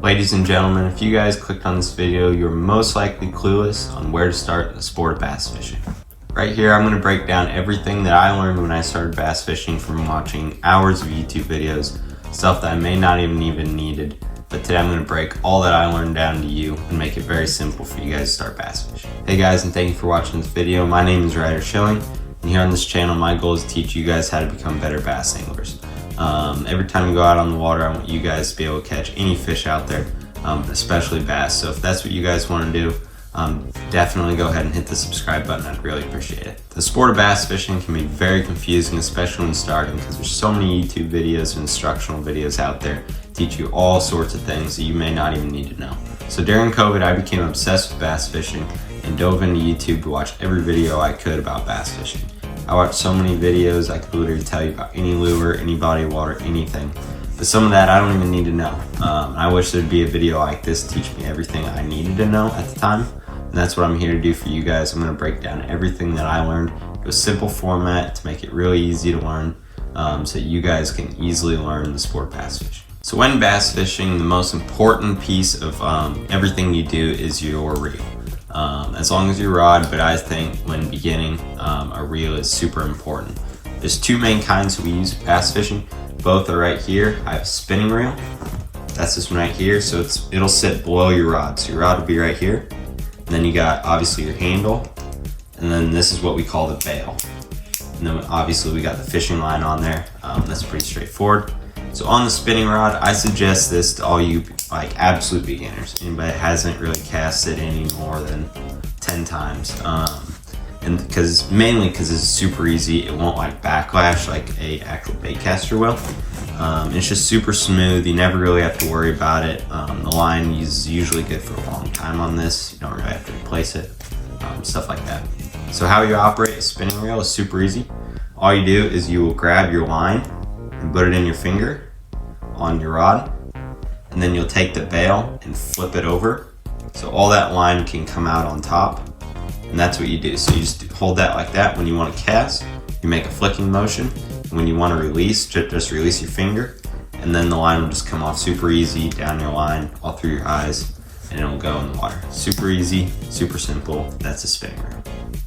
Ladies and gentlemen, if you guys clicked on this video, you're most likely clueless on where to start in the sport of bass fishing. Right here, I'm going to break down everything that I learned when I started bass fishing from watching hours of YouTube videos, stuff that I may not even needed. But today I'm going to break all that I learned down to you and make it very simple for you guys to start bass fishing. Hey guys, and thank you for watching this video. My name is Ryder Schilling, and here on this channel, my goal is to teach you guys how to become better bass anglers. Every time you go out on the water, I want you guys to be able to catch any fish out there, especially bass. So if that's what you guys want to do, definitely go ahead and hit the subscribe button. I'd really appreciate it. The sport of bass fishing can be very confusing, especially when starting, because there's so many YouTube videos and instructional videos out there teach you all sorts of things that you may not even need to know. So during COVID, I became obsessed with bass fishing and dove into YouTube to watch every video I could about bass fishing. I watched so many videos, I could literally tell you about any lure, any body of water, anything. But some of that I don't even need to know. I wish there'd be a video like this to teach me everything I needed to know at the time. And that's what I'm here to do for you guys. I'm going to break down everything that I learned to a simple format to make it really easy to learn, so you guys can easily learn the sport of bass fishing. So when bass fishing, the most important piece of everything you do is your reel. As long as your rod, but I think when beginning, a reel is super important. There's two main kinds we use bass fishing. Both are right here. I have a spinning reel. That's this one right here. So it'll sit below your rod. So your rod will be right here. And then you got obviously your handle. And then this is what we call the bail. And then obviously we got the fishing line on there. That's pretty straightforward. So on the spinning rod, I suggest this to all you like absolute beginners. Anybody that hasn't really casted any more than 10 times. And mainly because it's super easy. It won't like backlash like a actual baitcaster will. It's just super smooth. You never really have to worry about it. The line is usually good for a long time on this. You don't really have to replace it. Stuff like that. So how you operate a spinning reel is super easy. All you do is you will grab your line and put it in your finger on your rod, and then you'll take the bail and flip it over so all that line can come out on top, and that's what you do. So you just hold that like that. When you want to cast, you make a flicking motion, and when you want to release, just release your finger, and then the line will just come off super easy down your line, all through your eyes, and it'll go in the water. Super easy, super simple. That's a spinning reel.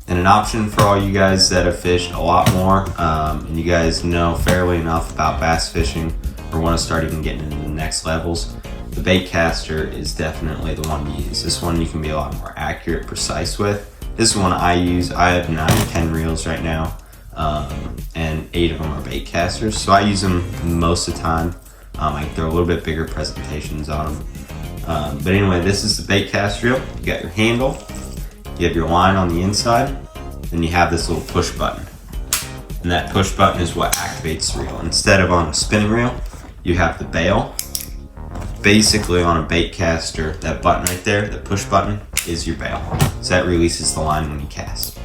And an option for all you guys that have fished a lot more, and you guys know fairly enough about bass fishing or want to start even getting into the next levels, the Baitcaster is definitely the one to use. This one you can be a lot more accurate, precise with. This one I use. I have 9 or 10 reels right now, and 8 of them are Baitcasters, so I use them most of the time. I throw a little bit bigger presentations on them. But anyway, this is the Baitcaster reel. You got your handle, you have your line on the inside, and you have this little push button. And that push button is what activates the reel. Instead of on a spinning reel, you have the bail. Basically on a Baitcaster, that button right there, the push button, is your bail. So that releases the line when you cast.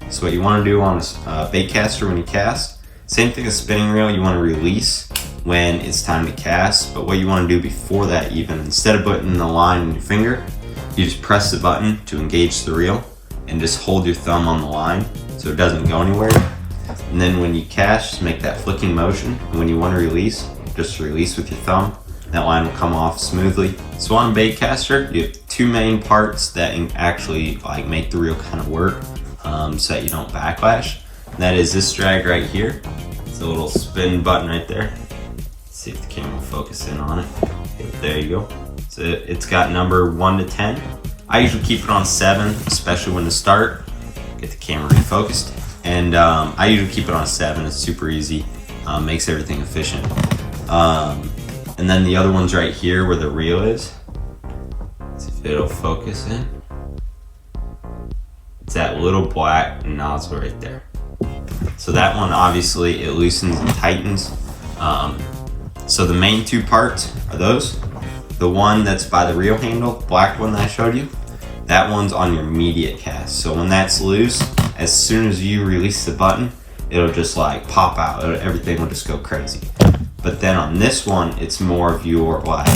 So what you want to do on a Baitcaster when you cast, same thing as spinning reel, you want to release when it's time to cast. But what you want to do before that even, instead of putting the line in your finger, you just press the button to engage the reel and just hold your thumb on the line so it doesn't go anywhere. And then when you cast, just make that flicking motion. And when you want to release, just release with your thumb. That line will come off smoothly. So on a Baitcaster, you have 2 main parts that actually like make the reel kind of work, so that you don't backlash. And that is this drag right here. It's a little spin button right there. Let's see if the camera will focus in on it. There you go. So it's got number 1 to 10. I usually keep it on 7, especially when to start. Get the camera refocused. And I usually keep it on 7. It's super easy. Makes everything efficient. And then the other one's right here where the reel is. Let's see if it'll focus in. It's that little black nozzle right there. So that one, obviously, it loosens and tightens. So the main 2 parts are those. The one that's by the reel handle, black one that I showed you, that one's on your immediate cast. So when that's loose, as soon as you release the button, it'll just like pop out. Everything will just go crazy. But then on this one, it's more of your like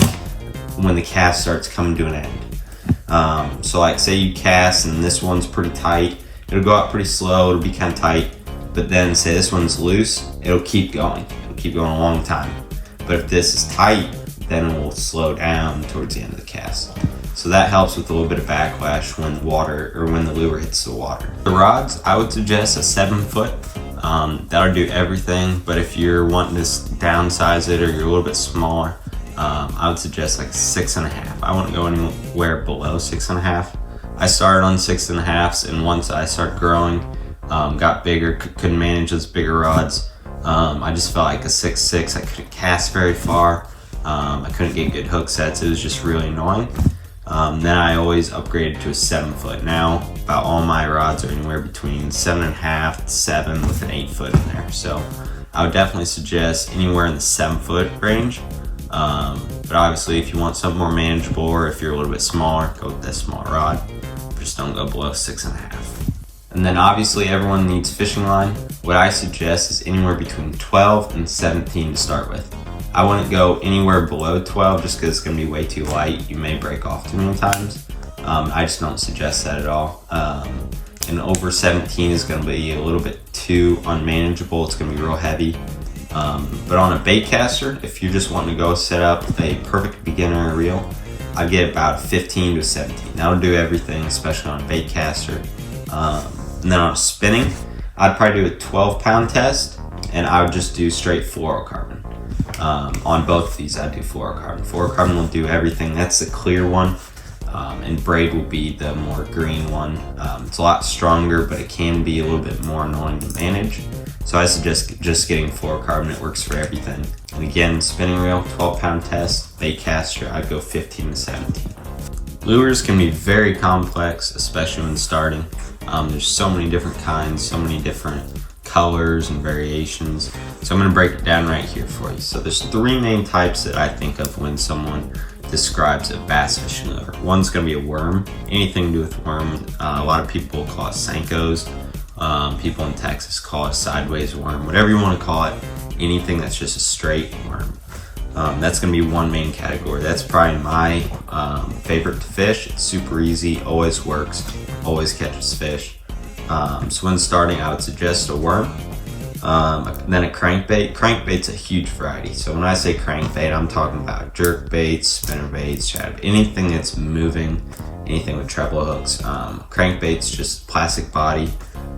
when the cast starts coming to an end. So like say you cast and this one's pretty tight, it'll go out pretty slow, it'll be kind of tight. But then say this one's loose, it'll keep going. It'll keep going a long time. But if this is tight, then it will slow down towards the end of the cast. So that helps with a little bit of backlash when the lure hits the water. The rods, I would suggest a 7 foot. That'll do everything, but if you're wanting to downsize it or you're a little bit smaller, I would suggest like 6.5. I wouldn't go anywhere below 6.5. I started on 6.5s, and once I started growing, got bigger, couldn't manage those bigger rods. I just felt like a 6.6. I couldn't cast very far. I couldn't get good hook sets. It was just really annoying. Then I always upgraded to a 7 foot. Now about all my rods are anywhere between 7.5 to 7 with an 8 foot in there. So I would definitely suggest anywhere in the 7 foot range. But obviously if you want something more manageable, or if you're a little bit smaller, go with this small rod. Just don't go below 6.5. And then obviously everyone needs fishing line. What I suggest is anywhere between 12 and 17 to start with. I wouldn't go anywhere below 12 just because it's going to be way too light. You may break off too many times. I just don't suggest that at all. And over 17 is going to be a little bit too unmanageable. It's going to be real heavy. But on a Baitcaster, if you're just wanting to go set up a perfect beginner reel, I'd get about 15 to 17. That'll do everything, especially on a Baitcaster. And then on spinning, I'd probably do a 12-pound test, and I would just do straight fluorocarbon. On both of these, I'd do fluorocarbon. Fluorocarbon will do everything. That's the clear one, and braid will be the more green one. It's a lot stronger, but it can be a little bit more annoying to manage. So I suggest just getting fluorocarbon. It works for everything. And again, spinning reel, 12-pound test. Baitcaster, I'd go 15 to 17. Lures can be very complex, especially when starting. There's so many different kinds, so many different colors and variations. So I'm going to break it down right here for you. So there's 3 main types that I think of when someone describes a bass fishing lure. One's going to be a worm, anything to do with worm. A lot of people call it Senkos. People in Texas call it a sideways worm, whatever you want to call it, anything that's just a straight worm. That's going to be one main category. That's probably my favorite to fish. It's super easy, always works, always catches fish. So when starting, I would suggest a worm. Then a crankbait. Crankbait's a huge variety. So when I say crankbait, I'm talking about jerk baits, spinner baits, chat, anything that's moving, anything with treble hooks. Crankbait's just plastic body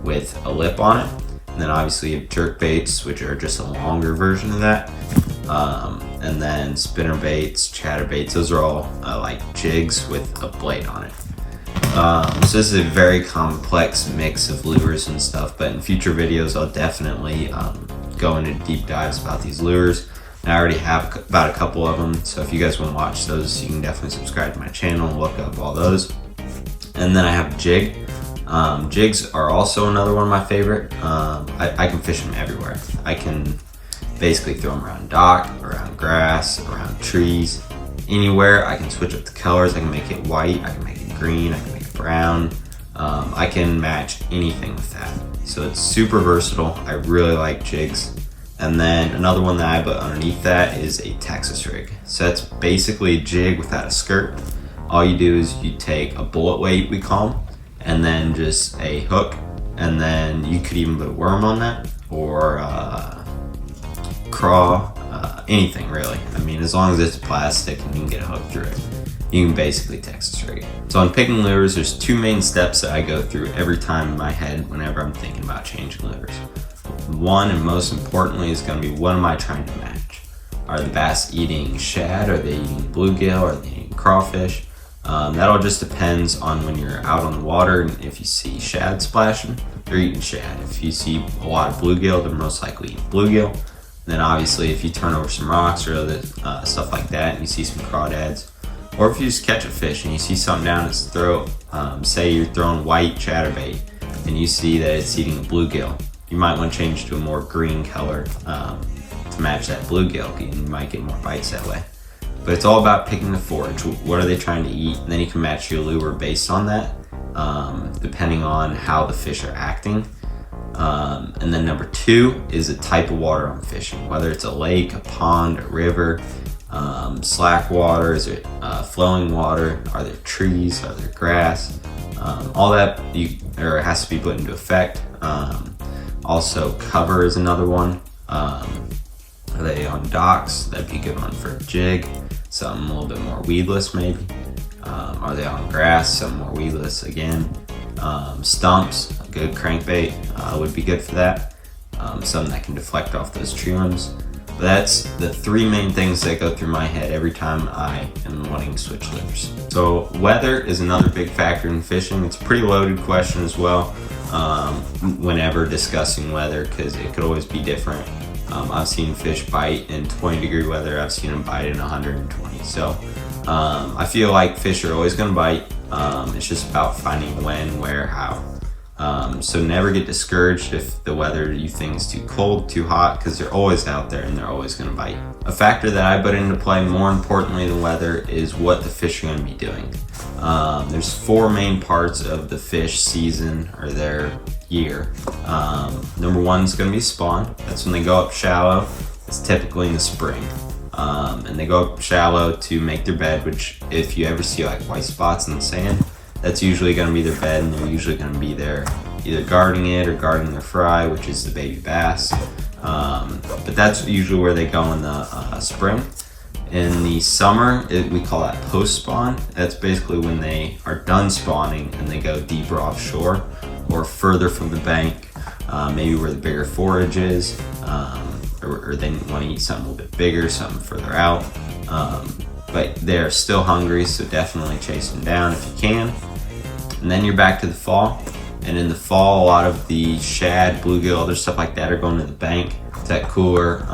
with a lip on it. And then obviously you have jerk baits, which are just a longer version of that. And then spinner baits, chatterbaits, those are all like jigs with a blade on it. So this is a very complex mix of lures and stuff, but in future videos I'll definitely go into deep dives about these lures. And I already have about a couple of them, so if you guys want to watch those, you can definitely subscribe to my channel and look up all those. And then I have jig. Jigs are also another one of my favorite. I can fish them everywhere. I can basically throw them around dock, around grass, around trees, anywhere. I can switch up the colors. I can make it white, I can make it green, I can make it brown. I can match anything with that. So it's super versatile. I really like jigs. And then another one that I put underneath that is a Texas rig. So that's basically a jig without a skirt. All you do is you take a bullet weight, we call them, and then just a hook, and then you could even put a worm on that, or craw, anything really. I mean, as long as it's plastic and you can get a hook through it, you can basically Texas rig it. So on picking lures, there's 2 main steps that I go through every time in my head whenever I'm thinking about changing lures. One, and most importantly, is going to be what am I trying to match? Are the bass eating shad? Are they eating bluegill? Are they eating crawfish? That all just depends on when you're out on the water, and if you see shad splashing, they're eating shad. If you see a lot of bluegill, they're most likely eating bluegill. And then obviously if you turn over some rocks or other stuff like that and you see some crawdads, or if you just catch a fish and you see something down its throat, say you're throwing white chatterbait and you see that it's eating a bluegill, you might want to change to a more green color to match that bluegill, and you might get more bites that way. But it's all about picking the forage. What are they trying to eat? And then you can match your lure based on that, depending on how the fish are acting. And then number 2 is the type of water I'm fishing, whether it's a lake, a pond, a river, slack water, is it flowing water, are there trees, are there grass, all that has to be put into effect. Also cover is another one. Are they on docks? That'd be a good one for a jig. something a little bit more weedless maybe. Are they on grass? Something more weedless again. Stumps, a good crankbait would be good for that. Something that can deflect off those tree limbs. But that's the three main things that go through my head every time I am wanting to switch lures. So weather is another big factor in fishing. It's a pretty loaded question as well whenever discussing weather, because it could always be different. I've seen fish bite in 20-degree weather. I've seen them bite in 120. So I feel like fish are always going to bite. It's just about finding when, where, how. So never get discouraged if the weather you think is too cold, too hot, because they're always out there and they're always going to bite. A factor that I put into play more importantly than weather is what the fish are going to be doing. There's four main parts of the fish season or their year. Number one is going to be spawn. That's when they go up shallow. It's typically in the spring. And they go up shallow to make their bed, which if you ever see like white spots in the sand, that's usually going to be their bed, and they're usually going to be there either guarding it or guarding their fry, which is the baby bass. But that's usually where they go in the spring. In the summer, we call that post-spawn. That's basically when they are done spawning and they go deeper offshore or further from the bank, maybe where the bigger forage is, or they want to eat something a little bit bigger, something further out. But they're still hungry, so definitely chase them down if you can. And then you're back to the fall. And in the fall, a lot of the shad, bluegill, other stuff like that are going to the bank. It's that cooler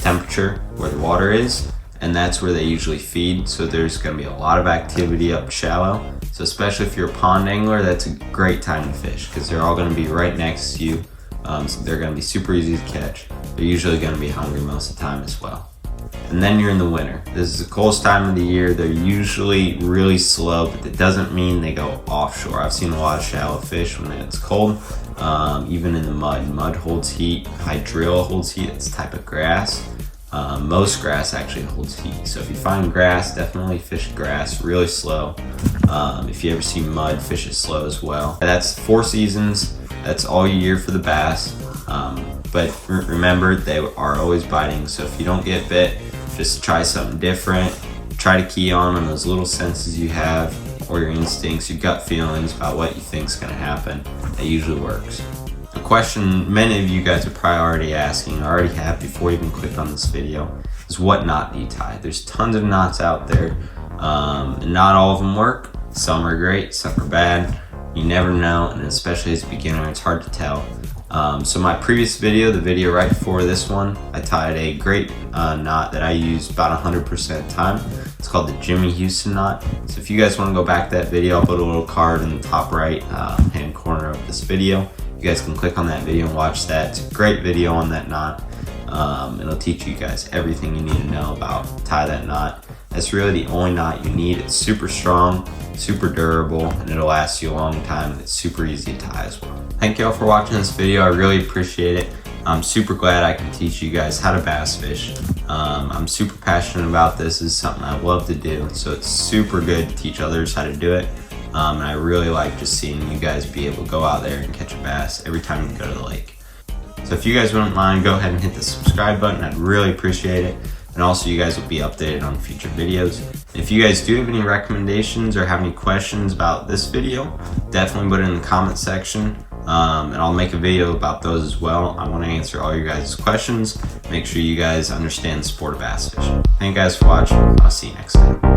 temperature where the water is, and that's where they usually feed. So there's going to be a lot of activity up shallow. So especially if you're a pond angler, that's a great time to fish because they're all going to be right next to you. So they're going to be super easy to catch. They're usually going to be hungry most of the time as well. And then you're in the winter. This is the coldest time of the year. They're usually really slow, but that doesn't mean they go offshore. I've seen a lot of shallow fish when it's cold, even in the mud. Mud holds heat. Hydrilla holds heat. It's a type of grass. Most grass actually holds heat. So if you find grass, definitely fish grass really slow. If you ever see mud, fish it slow as well. That's 4 seasons. That's all year for the bass. But remember, they are always biting. So if you don't get bit, just try something different. Try to key on those little senses you have, or your instincts, your gut feelings about what you think is going to happen. That usually works. A question many of you guys are probably already asking, already have before you even clicked on this video, is what knot do you tie? There's tons of knots out there, and not all of them work. Some are great, some are bad. You never know, and especially as a beginner, it's hard to tell. So my previous video, the video right before this one, I tied a great knot that I use about 100% of the time. It's called the Jimmy Houston knot. So if you guys want to go back to that video, I'll put a little card in the top right hand corner of this video. You guys can click on that video and watch that. It's a great video on that knot. It'll teach you guys everything you need to know about tie that knot. That's really the only knot you need. It's super strong, super durable, and it'll last you a long time. It's super easy to tie as well. Thank y'all for watching this video. I really appreciate it. I'm super glad I can teach you guys how to bass fish. I'm super passionate about this. This is something I love to do, so it's super good to teach others how to do it. And I really like just seeing you guys be able to go out there and catch a bass every time you go to the lake. So if you guys wouldn't mind, go ahead and hit the subscribe button. I'd really appreciate it. And also you guys will be updated on future videos. If you guys do have any recommendations or have any questions about this video, definitely put it in the comment section. And I'll make a video about those as well. I want to answer all your guys' questions. Make sure you guys understand the sport of bass fishing. Thank you guys for watching. I'll see you next time.